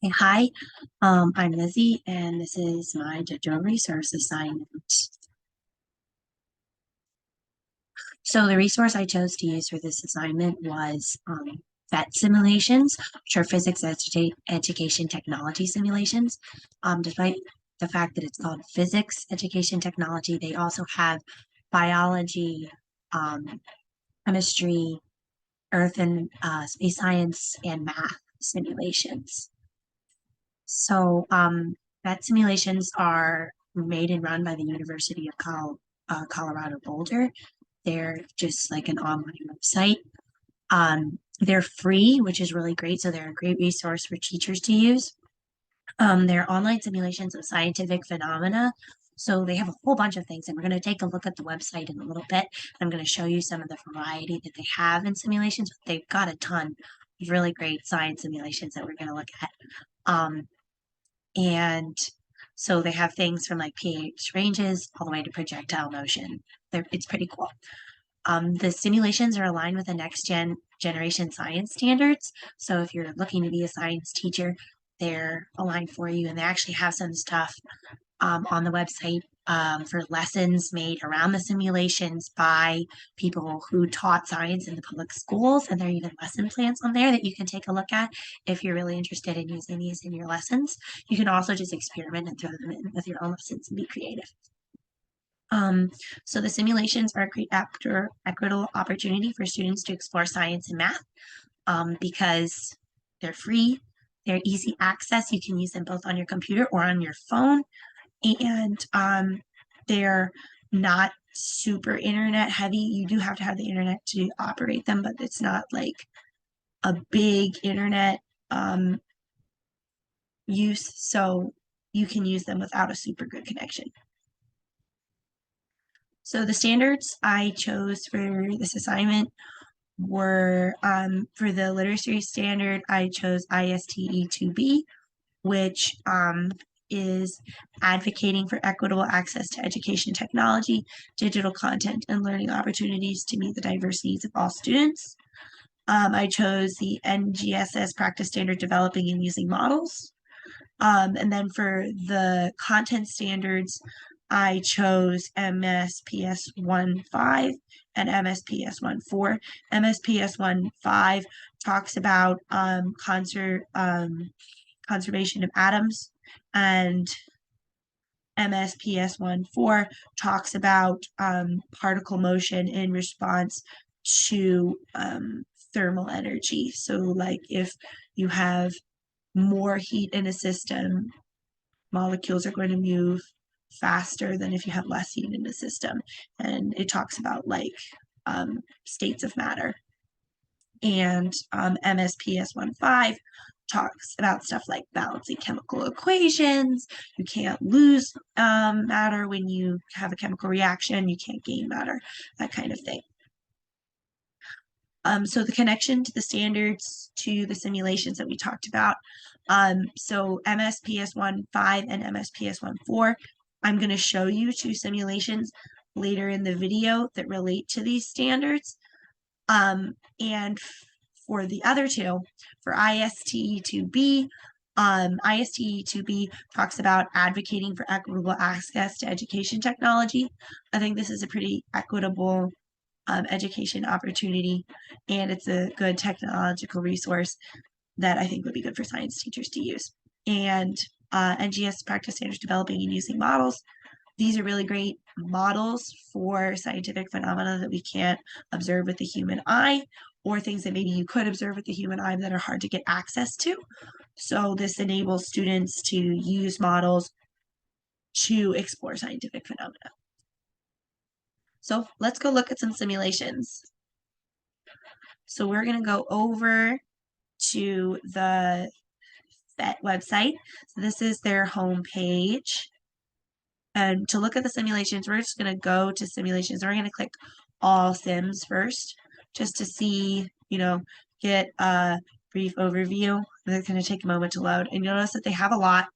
Hey, hi, I'm Lizzie, and this is my digital resource assignment. So the resource I chose to use for this assignment was PhET simulations, which are physics education technology simulations. Despite the fact that it's called physics education technology, they also have biology, um, chemistry, earth and space science, and math simulations. So that simulations are made and run by the University of Colorado Boulder. They're just like an online website. They're free, which is really great. So they're a great resource for teachers to use. They're online simulations of scientific phenomena. So they have a whole bunch of things, and we're going to take a look at the website in a little bit. I'm going to show you some of the variety that they have in simulations. They've got a ton of really great science simulations that we're going to look at. Um, and so they have things from like pH ranges all the way to projectile motion. It's pretty cool. The simulations are aligned with the generation science standards. So if you're looking to be a science teacher, they're aligned for you. And they actually have some stuff on the website for lessons made around the simulations by people who taught science in the public schools. And there are even lesson plans on there that you can take a look at if you're really interested in using these in your lessons. You can also just experiment and throw them in with your own lessons and be creative. Um, so the simulations are a great equitable opportunity for students to explore science and math because they're free, they're easy access. You can use them both on your computer or on your phone, and they're not super internet heavy. You do have to have the internet to operate them, but it's not like a big internet um, use, so you can use them without a super good connection. So the standards I chose for this assignment were for the literacy standard, I chose ISTE 2B, which is advocating for equitable access to education technology, digital content, and learning opportunities to meet the diverse needs of all students. I chose the NGSS practice standard developing and using models. And then for the content standards, I chose MSPS 1.5 and MSPS 1.4. MSPS 1.5 talks about conservation of atoms, and MSPS 1.4 talks about particle motion in response to thermal energy. So, like if you have more heat in a system, molecules are going to move faster than if you have less heat in the system. And it talks about like states of matter. And MSPS 1.5 talks about stuff like balancing chemical equations. You can't lose matter when you have a chemical reaction. You can't gain matter, that kind of thing. So the connection to the standards to the simulations that we talked about. So MSPS 1.5 and MSPS 1.4, I'm going to show you two simulations later in the video that relate to these standards. And for the other two, for ISTE2B, ISTE2B talks about advocating for equitable access to education technology. I think this is a pretty equitable education opportunity, and it's a good technological resource that I think would be good for science teachers to use. And NGS practice standards developing and using models. These are really great models for scientific phenomena that we can't observe with the human eye, or things that maybe you could observe with the human eye that are hard to get access to. So this enables students to use models to explore scientific phenomena. So let's go look at some simulations. So we're going to go over to the PhET website. So this is their home page. And to look at the simulations, we're just going to go to simulations. We're going to click all sims first, just to see, get a brief overview. It's going to take a moment to load. And you'll notice that they have a lot.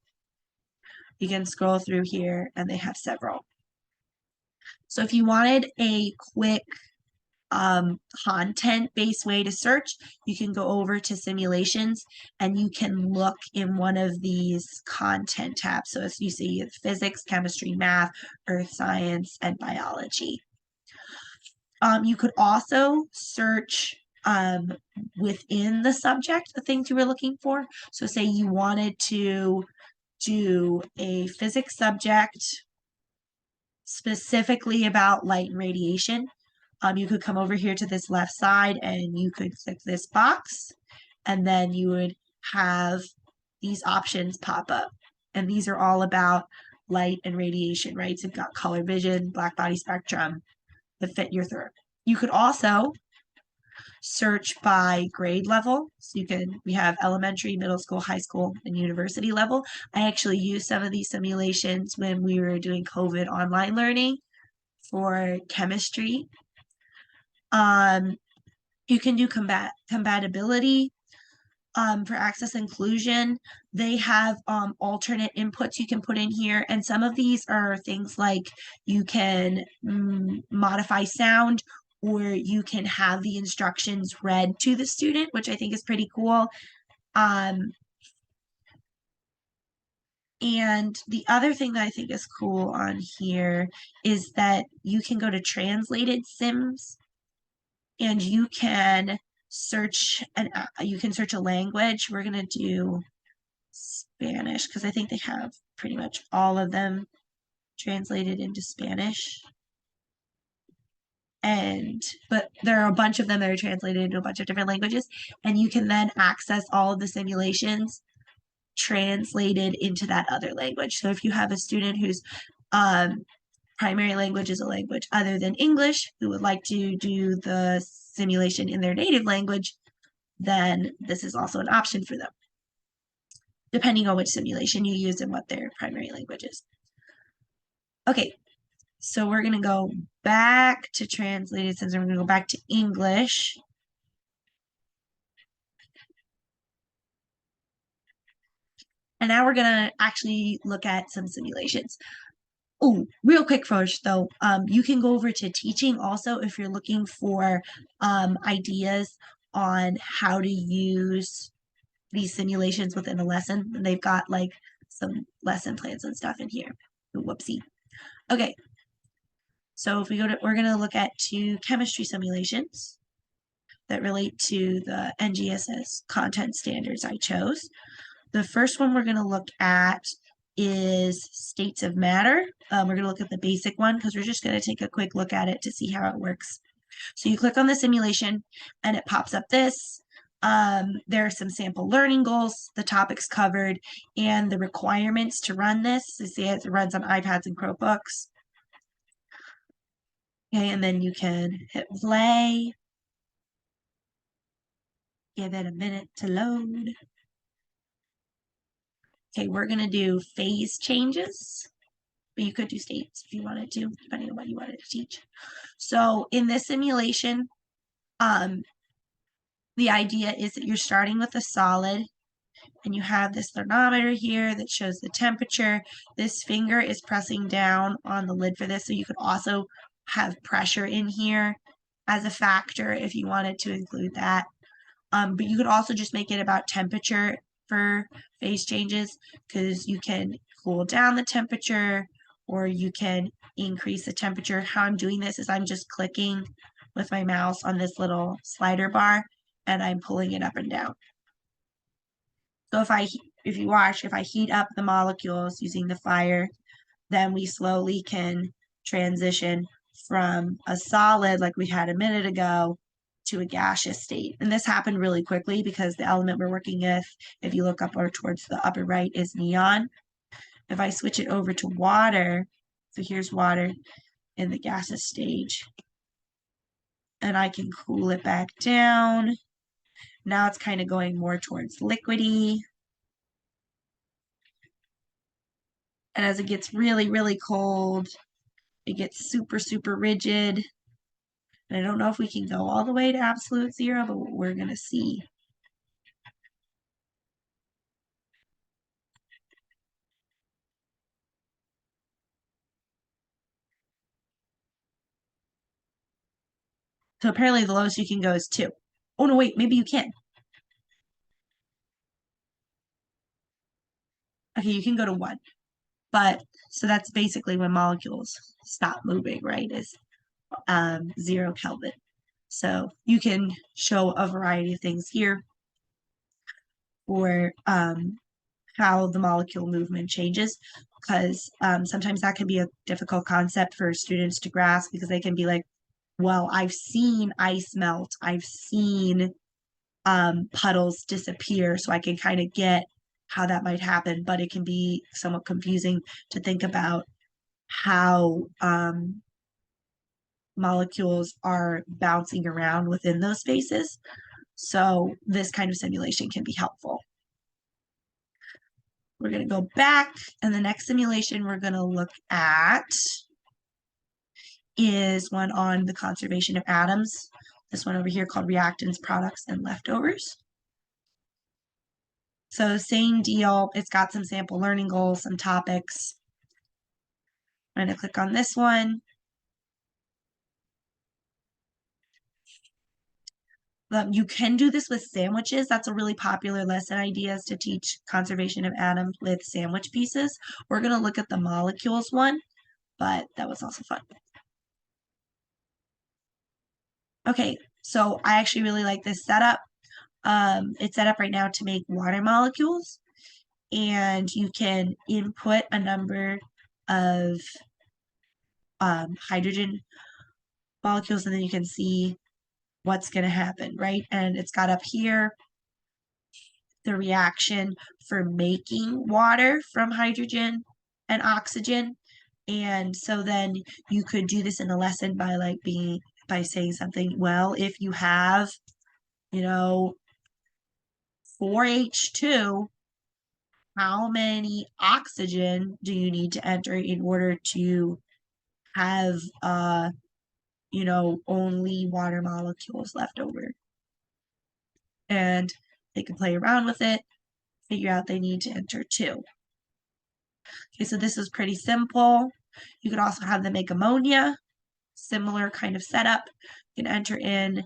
You can scroll through here and they have several. So if you wanted a quick content-based way to search, you can go over to simulations and you can look in one of these content tabs. So as you see, physics, chemistry, math, earth science, and biology. You could also search within the subject the things you were looking for. So say you wanted to do a physics subject specifically about light and radiation. You could come over here to this left side and you could click this box, and then you would have these options pop up. And these are all about light and radiation, right? So you've got color vision, black body spectrum, that fit your third. You could also search by grade level. So we have elementary, middle school, high school, and university level. I actually used some of these simulations when we were doing COVID online learning for chemistry. You can do compatibility for access inclusion. They have alternate inputs you can put in here, and some of these are things like you can modify sound, or you can have the instructions read to the student, which I think is pretty cool. And the other thing that I think is cool on here is that you can go to translated sims, and you can search a language. We're gonna do Spanish because I think they have pretty much all of them translated into Spanish. But there are a bunch of them that are translated into a bunch of different languages, and you can then access all of the simulations translated into that other language. So if you have a student whose primary language is a language other than English, who would like to do the simulation in their native language, then this is also an option for them, depending on which simulation you use and what their primary language is. Okay, so we're going to go back to translated sims, we're going to go back to English. And now we're going to actually look at some simulations. Oh, real quick first though, you can go over to teaching also if you're looking for ideas on how to use these simulations within a lesson. And they've got like some lesson plans and stuff in here. Whoopsie. Okay. So if we're going to look at two chemistry simulations that relate to the NGSS content standards I chose. The first one we're going to look at is states of matter. We're going to look at the basic one because we're just going to take a quick look at it to see how it works. So you click on the simulation and it pops up this. There are some sample learning goals, the topics covered, and the requirements to run this. You see it runs on iPads and Chromebooks. Okay, and then you can hit play. Give it a minute to load. Okay, we're going to do phase changes, but you could do states if you wanted to, depending on what you wanted to teach. So in this simulation, the idea is that you're starting with a solid, and you have this thermometer here that shows the temperature. This finger is pressing down on the lid for this, so you could also have pressure in here as a factor if you wanted to include that. But you could also just make it about temperature for phase changes, because you can cool down the temperature or you can increase the temperature. How I'm doing this is I'm just clicking with my mouse on this little slider bar and I'm pulling it up and down. So if you watch, if I heat up the molecules using the fire, then we slowly can transition from a solid like we had a minute ago to a gaseous state. And this happened really quickly because the element we're working with, if you look up or towards the upper right, is neon. If I switch it over to water, so here's water in the gaseous stage, and I can cool it back down. Now it's kind of going more towards liquidy. And as it gets really, really cold, it gets super, super rigid. And I don't know if we can go all the way to absolute zero, but we're going to see. So apparently the lowest you can go is 2. Oh, no, wait, maybe you can. Okay, you can go to 1. But, so that's basically when molecules stop moving, right, is 0 Kelvin. So you can show a variety of things here for how the molecule movement changes, because sometimes that can be a difficult concept for students to grasp, because they can be like, well, I've seen ice melt, I've seen puddles disappear, so I can kind of get how that might happen, but it can be somewhat confusing to think about how molecules are bouncing around within those spaces. So this kind of simulation can be helpful. We're going to go back, and the next simulation we're going to look at is one on the conservation of atoms. This one over here called reactants, products, and leftovers. So same deal, it's got some sample learning goals, some topics. I'm going to click on this one. You can do this with sandwiches. That's a really popular lesson idea, is to teach conservation of atoms with sandwich pieces. We're going to look at the molecules one, but that was also fun. Okay, so I actually really like this setup. It's set up right now to make water molecules, and you can input a number of hydrogen molecules, and then you can see what's going to happen, right? And it's got up here the reaction for making water from hydrogen and oxygen. And so then you could do this in a lesson by by saying something, well, if you have, 4H2, how many oxygen do you need to enter in order to have only water molecules left over? And they can play around with it, figure out they need to enter 2. Okay, so this is pretty simple. You could also have them make ammonia, similar kind of setup. You can enter in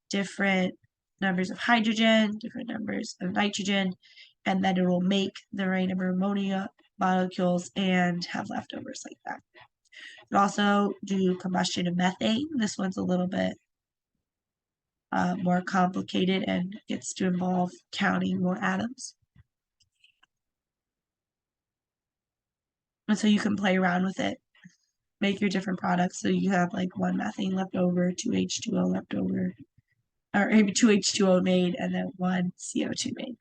different numbers of hydrogen, different numbers of nitrogen, and then it will make the right number of ammonia molecules and have leftovers like that. You could also do combustion of methane. This one's a little bit more complicated and gets to involve counting more atoms. And so you can play around with it, make your different products. So you have like 1 methane left over, 2 H2O left over, or maybe 2 H2O made, and then 1 CO2 made.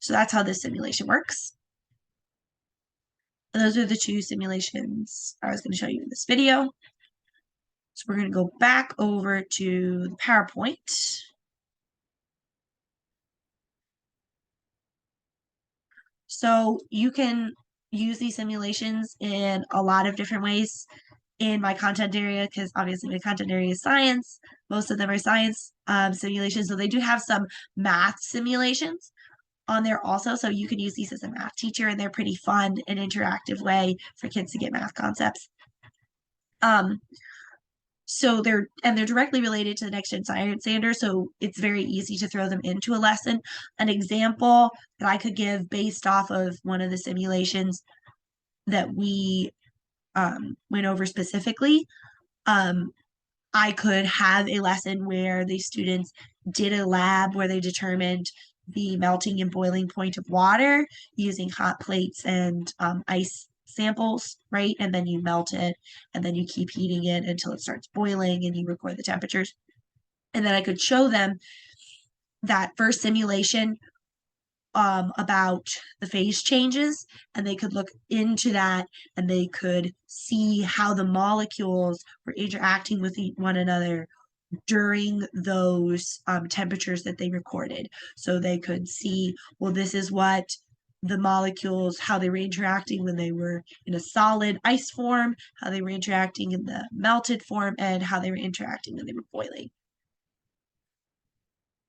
So that's how this simulation works. And those are the 2 simulations I was going to show you in this video. So we're going to go back over to the PowerPoint. So you can use these simulations in a lot of different ways in my content area, because obviously my content area is science. Most of them are science simulations. So they do have some math simulations on there also. So you can use these as a math teacher, and they're pretty fun and interactive way for kids to get math concepts. So they're directly related to the Next Gen Science Standard, so it's very easy to throw them into a lesson. An example that I could give based off of one of the simulations that we went over specifically, I could have a lesson where the students did a lab where they determined the melting and boiling point of water using hot plates and ice samples, right? And then you melt it, and then you keep heating it until it starts boiling, and you record the temperatures. And then I could show them that first simulation about the phase changes, and they could look into that, and they could see how the molecules were interacting with one another during those temperatures that they recorded. So they could see, well, this is what the molecules, how they were interacting when they were in a solid ice form, how they were interacting in the melted form, and how they were interacting when they were boiling.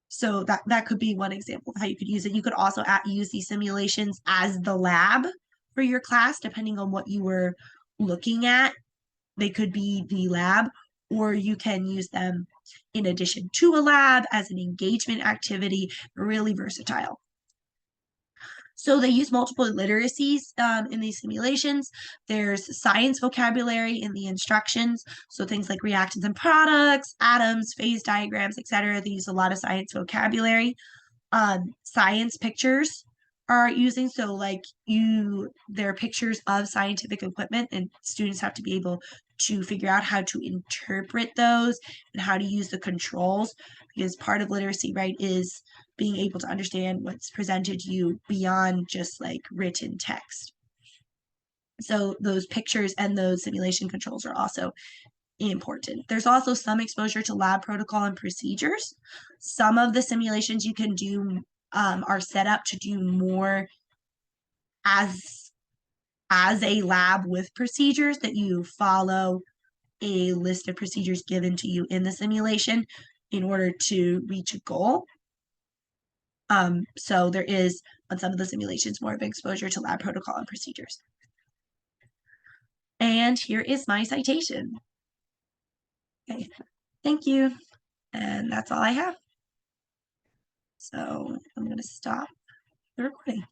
So that could be one example of how you could use it. You could also use these simulations as the lab for your class, depending on what you were looking at. They could be the lab, or you can use them in addition to a lab as an engagement activity, really versatile. So they use multiple literacies in these simulations. There's science vocabulary in the instructions. So things like reactants and products, atoms, phase diagrams, etc. They use a lot of science vocabulary. Science pictures are using, so like there are pictures of scientific equipment, and students have to be able to figure out how to interpret those and how to use the controls, because part of literacy, right, is being able to understand what's presented to you beyond just like written text. So those pictures and those simulation controls are also important. There's also some exposure to lab protocol and procedures. Some of the simulations you can do are set up to do more as a lab with procedures, that you follow a list of procedures given to you in the simulation in order to reach a goal. So there is, on some of the simulations, more of exposure to lab protocol and procedures. And here is my citation. Okay, thank you. And that's all I have. So I'm going to stop the recording.